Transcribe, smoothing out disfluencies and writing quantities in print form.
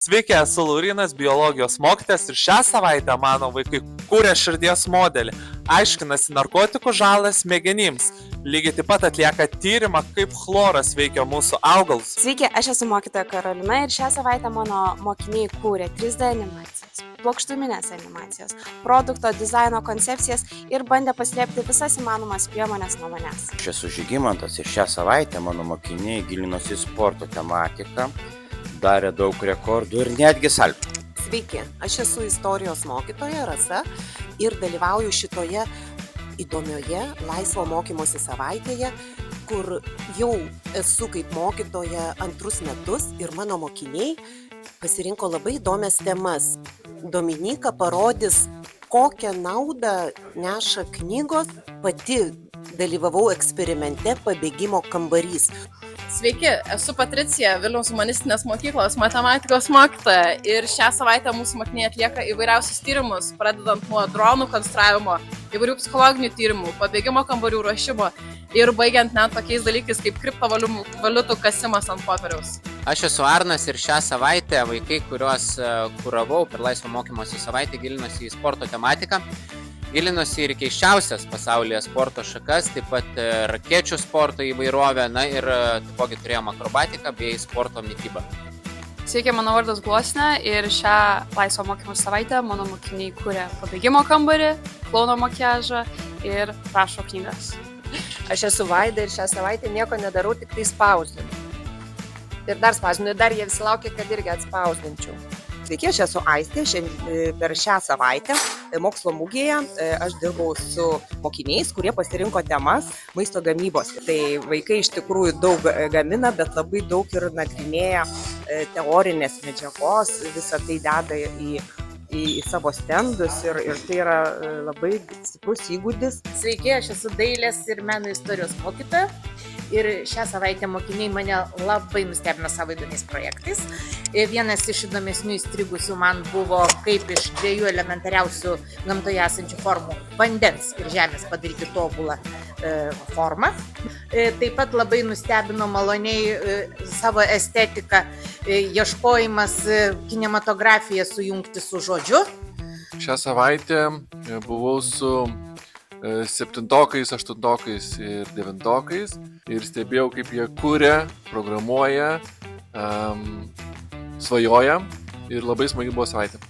Sveiki, esu Laurynas, biologijos mokytojas ir šią savaitę mano vaikai kūrė širdies modelį, aiškinasi narkotikų žalą smegenims, lygiai taip pat atlieka tyrimą, kaip chloras veikia mūsų augalus. Sveiki, aš esu mokytoja Karolina ir šią savaitę mano mokiniai kūrė 3D animacijas, plokštuminės animacijas, produkto dizaino koncepcijas ir bandė paslėpti visas įmanomas priemonės nuo manęs. Aš esu Žygimantas ir šią savaitę mano mokiniai gilinosi į sporto tematiką, darė daug rekordų ir netgi saltų. Sveiki, aš esu istorijos mokytoja Rasa ir dalyvauju šitoje įdomioje laisvo mokymosi savaitėje, kur jau esu kaip mokytoja antrus metus ir mano mokiniai pasirinko labai įdomias temas. Dominyka parodys, kokią naudą neša knygos. Pati dalyvavau eksperimente Pabėgimo kambarys. Sveiki, esu Patricija, Vilniaus humanistinės mokyklos matematikos mokytoja ir šią savaitę mūsų mokiniai atlieka įvairiausius tyrimus, pradedant nuo dronų konstravimo, įvairių psichologinių tyrimų, pabėgimo kambarių ruošimo ir baigiant net tokiais dalykais kaip kriptovaliutų kasimas ant popieriaus. Aš esu Arnas ir šią savaitę vaikai, kuriuos kuravau per laisvo mokymosi savaitę, gilinosi į sporto tematiką. Gilinosi ir keiščiausias pasaulyje sporto šakas, taip pat rakečių sporto įvairovę, na ir taipogi turėjom akrobatiką bei sporto mitybą. Sveiki, mano vardas Glosnė ir šią laisvo mokymosi savaitę mano mokiniai kūrė pabėgimo kambarį, klouno makiažą ir rašo knygas. Aš esu Vaida ir šią savaitę nieko nedarau, tik tai spausdinu. Ir dar spausdinu, ir dar jie visi laukia, kad irgi atspausdinčiau. Sveiki, aš esu Aistė. Per šią savaitę mokslo mugėje aš dirbau su mokiniais, kurie pasirinko temas maisto gamybos. Tai vaikai iš tikrųjų daug gamina, bet labai daug ir nagrinėja teorinės medžiagos, visą tai deda į savo stendus ir tai yra labai stiprus įgūdis. Sveiki, aš esu dailės ir meno istorijos mokytoja. Ir šią savaitę mokiniai mane labai nustebino savo įdomiais projektais. Vienas iš įdomesnių įstrigusių man buvo, kaip iš dviejų elementariausių gamtoje esančių formų vandens ir žemės padaryti tobulą formą. Taip pat labai nustebino maloniai savo estetiką, ieškojimas kinematografiją sujungti su žodžiu. Šią savaitę buvau su 7-okais, 8-okais ir 9-okais ir stebėjau, kaip jie kuria, programuoja, svajoja ir labai smagi buvo savaitė.